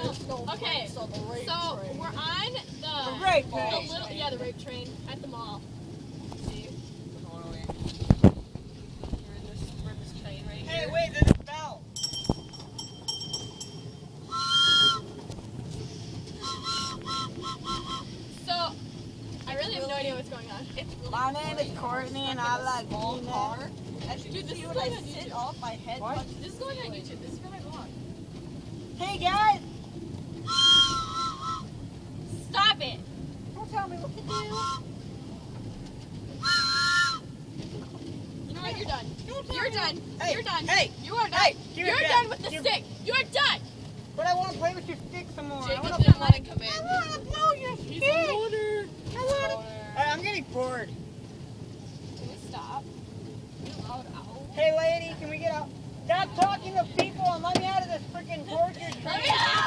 Okay, so we're on the rape train. The rape train at the mall. See? We're in this train right here. Hey, wait, there's a bell. So, I really have no idea what's going on. My name is Courtney and I like small car. As you Dude, can this see is when going I on sit YouTube. off, my head What? touches. This is going on YouTube. This is for my vlog. Hey guys! Stop it! Don't tell me what to do. You know what? You're done. You're done. Hey, You're done. hey, You are done. hey, give it You're back. done with the Give- stick. You're done. But I want to play with your stick some more. Jacob I didn't want to come in. want to blow your stick. I'm getting bored. Can we stop? Hey lady, can we get out? Stop talking to people and let me out of this freaking torture train. Let me out!